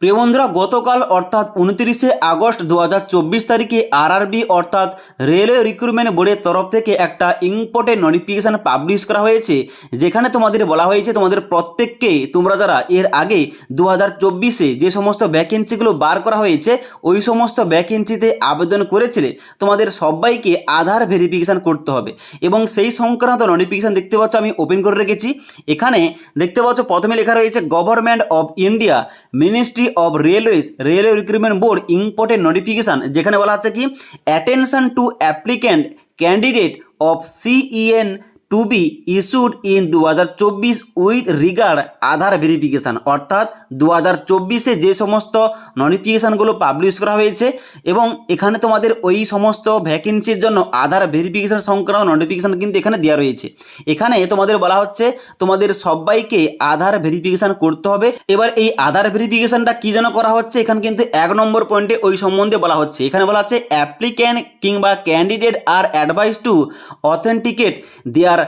প্রিয় বন্ধুরা, গতকাল অর্থাৎ 29শে আগস্ট 2024 তারিখে আরআরবি অর্থাৎ রেলওয়ে রিক্রুটমেন্ট বোর্ডের তরফ থেকে একটা ইম্পর্টেন্ট নোটিফিকেশান পাবলিশ করা হয়েছে, যেখানে তোমাদের বলা হয়েছে তোমাদের প্রত্যেককে তোমরা যারা এর আগে 2024-এ যে সমস্ত ভ্যাকেন্সিগুলো বার করা হয়েছে ওই সমস্ত ভ্যাকেন্সিতে আবেদন করেছিলে তোমাদের সবাইকে আধার ভেরিফিকেশান করতে হবে। এবং সেই সংক্রান্ত নোটিফিকেশান দেখতে পাচ্ছ আমি ওপেন করে রেখেছি। এখানে দেখতে পাচ্ছ প্রথমে লেখা রয়েছে government of India ministry of railway recruitment board important notification, যেখানে বলা হচ্ছে কি attention to applicant candidate of CEN to be issued in 2024 with regard Aadhaar verification. অর্থাৎ 2024-এ যে সমস্ত নোটিফিকেশানগুলো পাবলিশ করা হয়েছে এবং এখানে তোমাদের ওই সমস্ত ভ্যাকেন্সির জন্য আধার ভেরিফিকেশান সংক্রান্ত নোটিফিকেশান কিন্তু এখানে দেওয়া রয়েছে। এখানে তোমাদের বলা হচ্ছে তোমাদের সবাইকে আধার ভেরিফিকেশান করতে হবে। এবার এই আধার ভেরিফিকেশানটা কী যেন করা হচ্ছে, এখানে কিন্তু 1 নম্বর পয়েন্টে ওই সম্বন্ধে বলা হচ্ছে। এখানে বলা হচ্ছে অ্যাপ্লিক্যান্ট কিংবা candidate R advice two authenticate there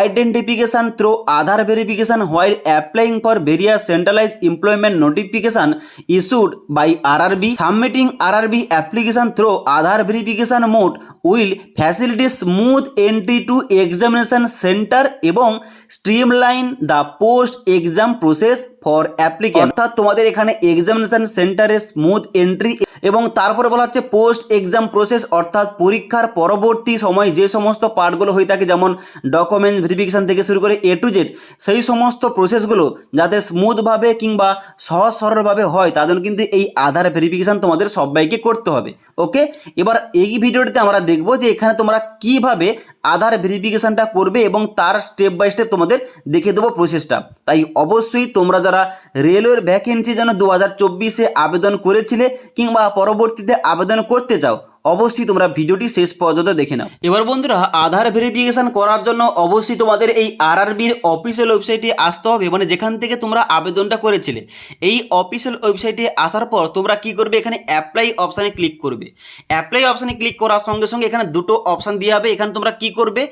identification through Aadhaar verification while applying for various centralized employment notification issued by RRB. Submitting RRB application through Aadhaar verification mode will facilitate smooth entry to examination center এবং streamline the post exam process for applicant. অর্থাৎ তোমাদের এখানে examination সেন্টারে smooth entry এবং তারপরে বলা হচ্ছে post exam process, অর্থাৎ পরীক্ষার পরবর্তী সময় যে সমস্ত পার্টগুলো হয়ে থাকে যেমন ডকুমেন্ট ভেরিফিকেশান থেকে শুরু করে A to Z, সেই সমস্ত প্রসেসগুলো যাতে স্মুথভাবে কিংবা সহজ সরলভাবে হয় তার জন্য কিন্তু এই আধার ভেরিফিকেশান তোমাদের সবাইকে করতে হবে। ওকে, এবার এই ভিডিওটিতে আমরা দেখব যে এখানে তোমরা কিভাবে আধার ভেরিফিকেশানটা করবে এবং তার স্টেপ বাই স্টেপ তোমাদের দেখে দেবো প্রসেসটা। তাই অবশ্যই তোমরা যারা রেলওয়ের ভ্যাকেন্সি যেন 2024-এ আবেদন করেছিলে কিংবা পরবর্তীতে আবেদন করতে চাও, অবশ্যই তোমরা ভিডিওটি শেষ পর্যন্ত দেখে নাও। এবার বন্ধুরা, আধার ভেরিফিকেশান করার জন্য অবশ্যই তোমাদের এই আরআরবির অফিসিয়াল ওয়েবসাইটে আসতে হবে, মানে যেখান থেকে তোমরা আবেদনটা করেছিলে। এই অফিসিয়াল ওয়েবসাইটে আসার পর তোমরা কি করবে, এখানে অ্যাপ্লাই অপশানে ক্লিক করবে। অ্যাপ্লাই অপশানে ক্লিক করার সঙ্গে সঙ্গে এখানে দুটো অপশান দেওয়া হবে। এখানে তোমরা কি করবে,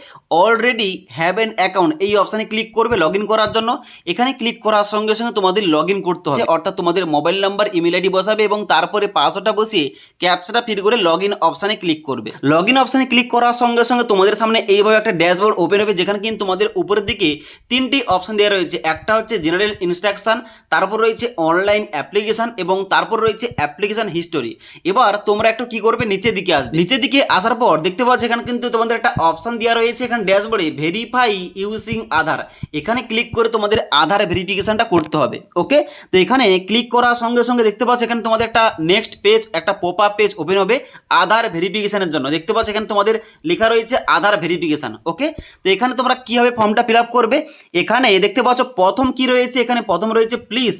অলরেডি হ্যাভ অ্যান অ্যাকাউন্ট এই অপশানে ক্লিক করবে লগ ইন করার জন্য। এখানে ক্লিক করার সঙ্গে সঙ্গে তোমাদের লগ ইন করতে হবে, অর্থাৎ তোমাদের মোবাইল নাম্বার ইমেল আইডি বসাবে এবং তারপরে পাসওয়ার্ডটা বসিয়ে ক্যাপচাটা ফিল করে লগ ইন অপশানে ক্লিক করবে। লগ ইন অপশানে ক্লিক করার সঙ্গে সঙ্গে তোমাদের সামনে এইভাবে একটা ড্যাশবোর্ড ওপেন হবে, যেখানে কিন্তু তোমাদের উপরের দিকে 3টি অপশান দেওয়া রয়েছে। একটা হচ্ছে জেনারেল ইনস্ট্রাকশন, তারপর রয়েছে অনলাইন অ্যাপ্লিকেশান এবং তারপর রয়েছে অ্যাপ্লিকেশান হিস্টোরি। এবার তোমরা একটু কি করবে, নিচের দিকে আসবে। নিচের দিকে আসার পর দেখতে পাচ্ছ এখানে কিন্তু তোমাদের একটা অপশান দেওয়া রয়েছে এখানে ড্যাশবোর্ডে ভেরিফাই ইউজিং আধার। এখানে ক্লিক করে তোমাদের আধার ভেরিফিকেশানটা করতে হবে। ওকে, তো এখানে ক্লিক করার সঙ্গে সঙ্গে দেখতে পাচ্ছ এখানে তোমাদের একটা নেক্সট পেজ, একটা পপ আপ পেজ ওপেন হবে আধার ভেরিফিকেশানের জন্য। দেখতে পাচ্ছ এখানে তোমাদের লেখা রয়েছে আধার ভেরিফিকেশান। ওকে, তো এখানে তোমরা কীভাবে ফর্মটা ফিল আপ করবে, এখানে দেখতে পাচ্ছ প্রথম কি রয়েছে, এখানে প্রথম রয়েছে please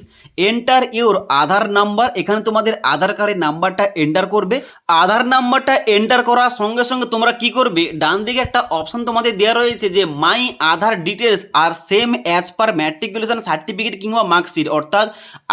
enter your Aadhaar number. এখানে তোমাদের আধার কার্ডের নাম্বারটা এন্টার করবে। আধার নাম্বারটা এন্টার করার সঙ্গে সঙ্গে তোমরা কি করবে, ডান দিকে একটা অপশান তোমাদের দেওয়া রয়েছে যে মাই আধার ডিটেলস আর same as per matriculation certificate কিংবা মার্কশিট। অর্থাৎ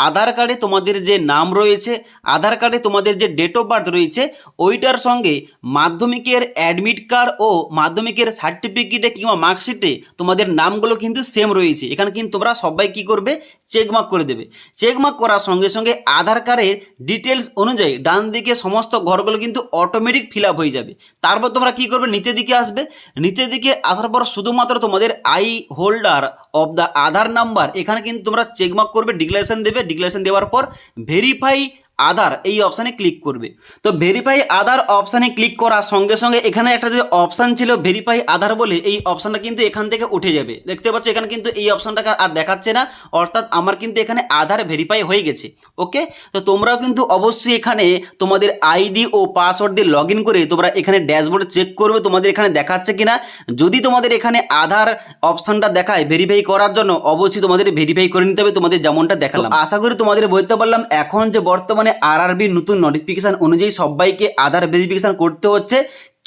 আধার কার্ডে তোমাদের যে নাম রয়েছে, আধার কার্ডে তোমাদের যে ডেট অফ বার্থ রয়েছে ওইটার সঙ্গে মাধ্যমিকের অ্যাডমিট কার্ড ও মাধ্যমিকের সার্টিফিকেটে কিংবা মার্কশিটে তোমাদের নামগুলো কিন্তু সেম রয়েছে। এখানে কিন্তু তোমরা সবাই কি করবে, চেকমার্ক করে দেবে। চেকমার্ক করার সঙ্গে সঙ্গে আধার কার্ডের ডিটেলস অনুযায়ী ডান দিকে সমস্ত ঘরগুলো কিন্তু অটোমেটিক ফিল আপ হয়ে যাবে। তারপর তোমরা কি করবে, নিচের দিকে আসবে। নিচের দিকে আসার পর শুধুমাত্র তোমাদের I holder of the Aadhaar number এখানে কিন্তু তোমরা চেকমার্ক করবে, ডিক্লারেশন দেবে। ডিক্লারেশন দেওয়ার পর ভেরিফাই আধার এই অপশানে ক্লিক করবে। তো ভেরিফাই আধার অপশানে ক্লিক করার সঙ্গে সঙ্গে এখানে একটা যে অপশান ছিল ভেরিফাই আধার বলে, এই অপশানটা কিন্তু এখান থেকে উঠে যাবে। দেখতে পাচ্ছ এখানে কিন্তু এই অপশানটাকে আর দেখাচ্ছে না, অর্থাৎ আমার কিন্তু এখানে আধার ভেরিফাই হয়ে গেছে। ওকে, তো তোমরাও কিন্তু অবশ্যই এখানে তোমাদের আইডি ও পাসওয়ার্ড দিয়ে লগ ইন করে তোমরা এখানে ড্যাশবোর্ডে চেক করবে তোমাদের এখানে দেখাচ্ছে কিনা। যদি তোমাদের এখানে আধার অপশানটা দেখায় ভেরিফাই করার জন্য, অবশ্যই তোমাদের ভেরিফাই করে নিতে হবে তোমাদের যেমনটা দেখালাম। আশা করি তোমাদের বলতে পারলাম এখন যে বর্তমানে আরআরবির নতুন নোটিফিকেশান অনুযায়ী সবাইকে আধার ভেরিফিকেশান করতে হচ্ছে।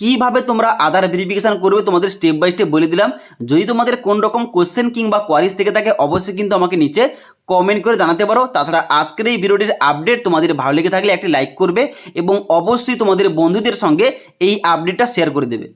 কিভাবে তোমরা আধার ভেরিফিকেশান করবে তোমাদের স্টেপ বাই স্টেপ বলে দিলাম। যদি তোমাদের কোন রকম কোশ্চেন কিংবা কোয়ারিজ থেকে থাকে অবশ্যই কিন্তু আমাকে নিচে কমেন্ট করে জানাতে পারো। তাছাড়া আজকের এই ভিডিওটির আপডেট তোমাদের ভালো লেগে থাকলে একটি লাইক করবে এবং অবশ্যই তোমাদের বন্ধুদের সঙ্গে এই আপডেটটা শেয়ার করে দেবে।